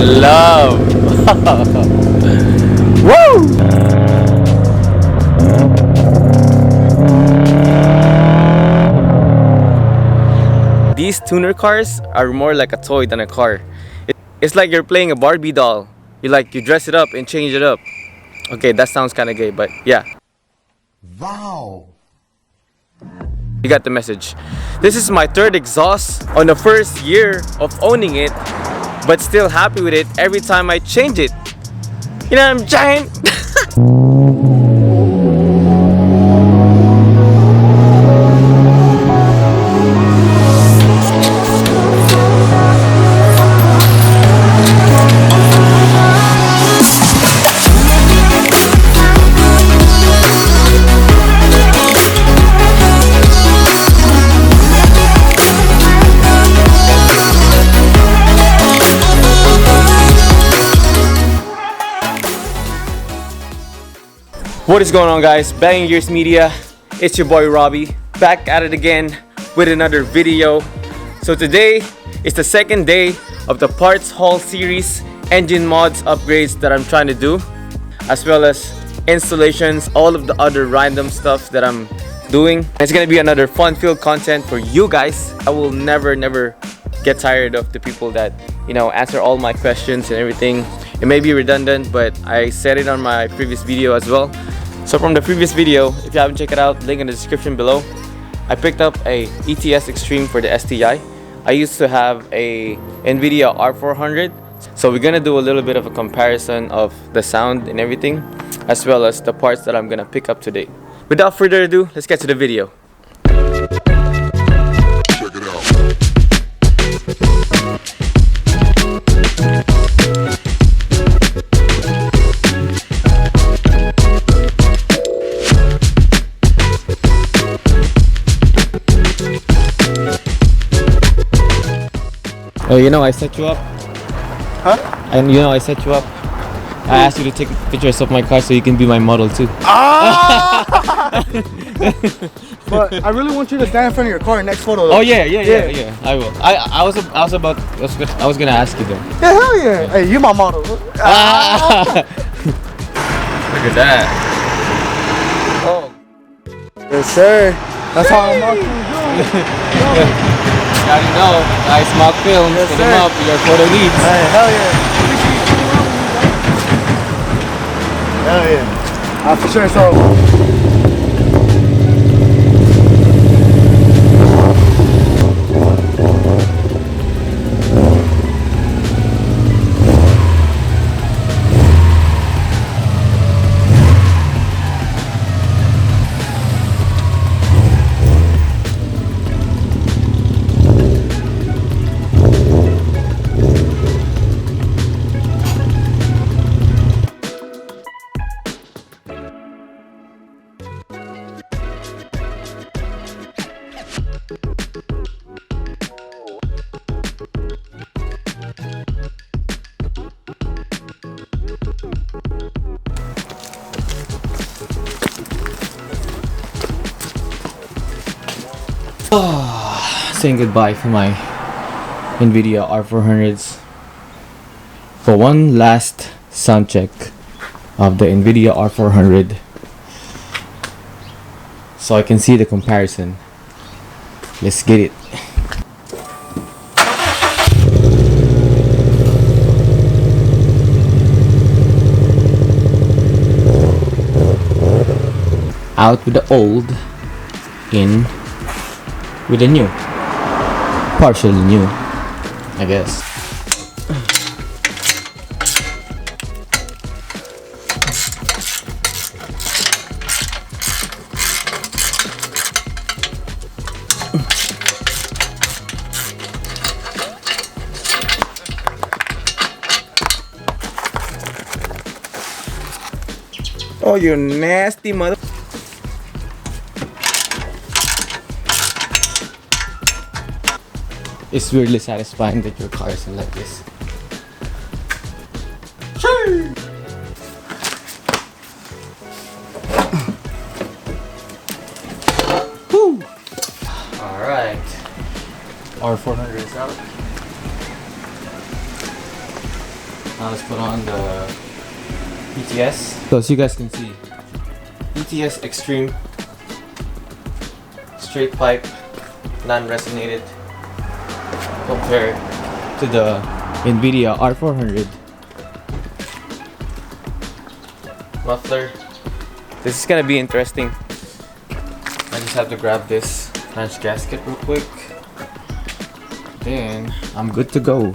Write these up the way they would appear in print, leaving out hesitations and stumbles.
in love. Woo! These tuner cars are more like a toy than a car. It's like you're playing a Barbie doll. You dress it up and change it up. Okay, that sounds kind of gay, but yeah. Wow. You got the message. This is my third exhaust on the first year of owning it, but still happy with it every time I change it. You know what I'm saying? What is going on, guys? Banging Gears Media. It's your boy Robbie, back at it again with another video. So today is the second day of the parts haul series, engine mods, upgrades that I'm trying to do, as well as installations, all of the other random stuff that I'm doing. It's gonna be another fun-filled content for you guys. I will never get tired of the people that, you know, answer all my questions and everything. It may be redundant, but I said it on my previous video as well. So from the previous video, if you haven't checked it out, link in the description below. I picked up a ETS Extreme for the STI. I used to have a Invidia R400. So we're gonna do a little bit of a comparison of the sound and everything, as well as the parts that I'm gonna pick up today. Without further ado, let's get to the video. Check it out. Oh, you know I set you up? Huh? And you know I set you up? I asked you to take pictures of my car so you can be my model too. Ah! But I really want you to stand in front of your car in next photo though. Oh yeah, I will. I was gonna ask you though. Yeah, hell yeah. Hey, you my model. Ah! Look at that. Oh. Yes, sir. That's how I'm doing. You already know, guys, Mock Films, Yes, hit sir. him up with your photo needs. Hey, hell yeah. Hell yeah. For sure. So. Saying goodbye for my Invidia R400s for one last sound check of the Invidia R400 so I can see the comparison. Let's get it. Out with the old, in with the new. Partially new, I guess. Oh, you nasty mother. It's weirdly satisfying that your car isn't like this. Woo! Alright. R400 is out. Now let's put on the ETS. So as you guys can see, ETS Extreme, straight pipe, non-resonated, compared to the Invidia R400 muffler. This is gonna be interesting. I just have to grab this flange gasket real quick. Then I'm good to go.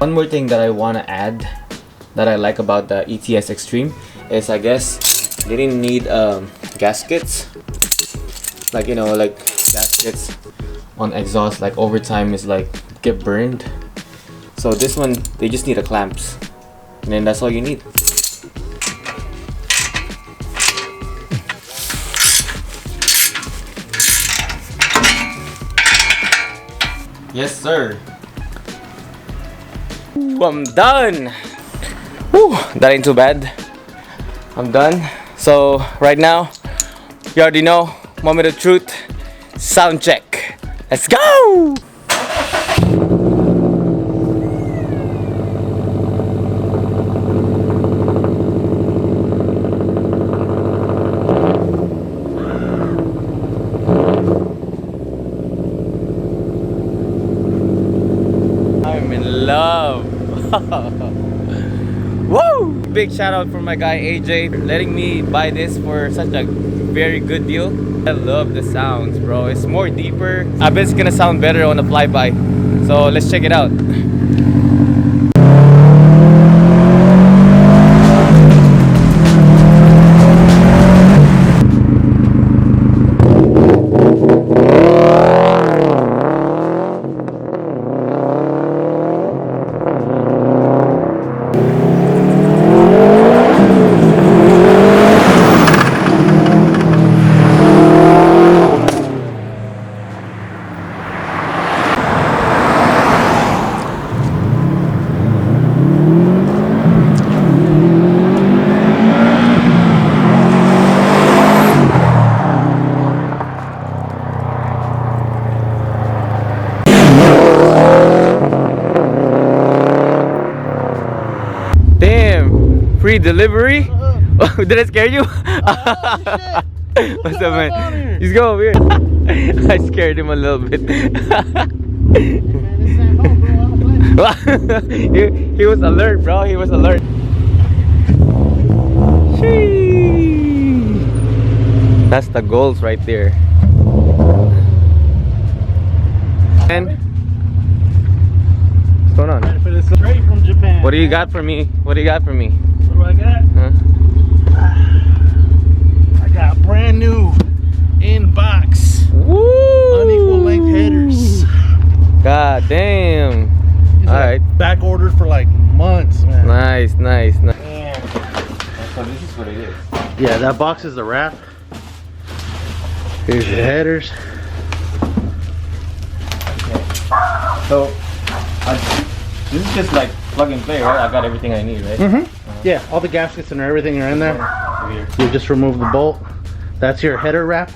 One more thing that I want to add that I like about the ETS Extreme is, I guess they didn't need gaskets, like, you know, like gaskets on exhaust, like over time is like get burned. So this one, they just need a clamps, and then that's all you need. Yes, sir. Ooh, I'm done. Woo, that ain't too bad. I'm done. So right now, you already know, moment of truth, sound check. Let's go. I'm in love. Woo! Big shout out for my guy AJ letting me buy this for such a very good deal. I love the sounds, bro. It's more deeper. I bet it's gonna sound better on the flyby. So let's check it out. Free delivery? Did I scare you? What's up, man? He's go over here. I scared him a little bit. he was alert, bro. He was alert. Sheesh. That's the goals right there. And what's going on? Straight from Japan. What do you got for me? What do you got for me? What do I got? Huh? I got brand new in box Woo! unequal length headers. God damn. These All are right. back ordered for like months, man. Nice, nice, nice. Man. So this is what it is. Yeah, that box is the wrap. Here's your headers. So this is just like plug and play, right? I got everything I need, right? Mm-hmm. Yeah, all the gaskets and everything are in there. Here. You just remove the bolt. That's your header wrap.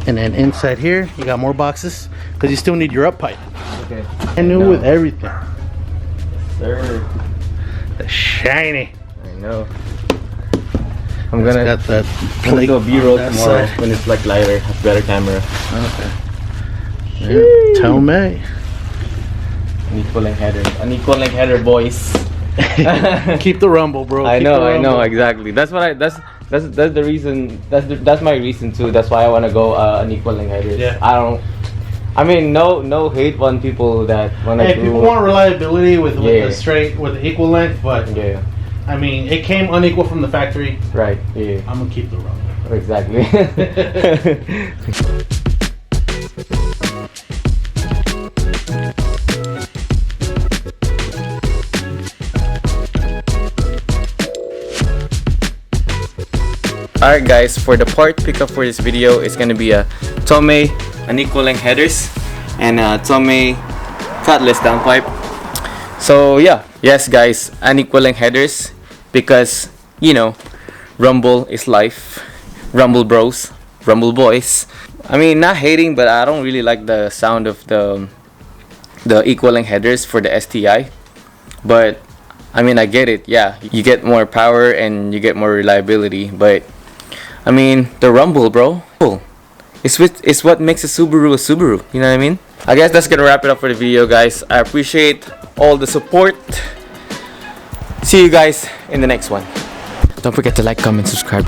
And then inside here, you got more boxes because you still need your up pipe. Okay. And new with everything. Sir. The shiny. I know. I'm gonna got that play do a B-roll on that tomorrow side. when it's like lighter, have better camera. Okay. Yeah, tell me. Unequal length header. Unequal length header, boys. Keep the rumble, bro. I Keep know, the I know, rumble. exactly. That's what I. That's the reason. That's my reason too. That's why I want to go unequal length headers. Yeah. I mean, no hate on people that want to Hey, people want reliability with Yeah. the straight, with the equal length, but Yeah. I mean, it came unequal from the factory. Right. Yeah. I'm gonna keep the rumble. Exactly. Alright guys, for the part pickup for this video is gonna be a Tomei unequal length headers and a Tomei cutlass downpipe. So yeah, yes guys, unequal length headers because you know, rumble is life. Rumble bros, rumble boys. I mean, not hating, but I don't really like the sound of the equal length headers for the STI. But I mean, I get it. Yeah, you get more power and you get more reliability, but I mean, the rumble, bro. It's what makes a Subaru. You know what I mean? I guess that's gonna wrap it up for the video, guys. I appreciate all the support. See you guys in the next one. Don't forget to like, comment, subscribe.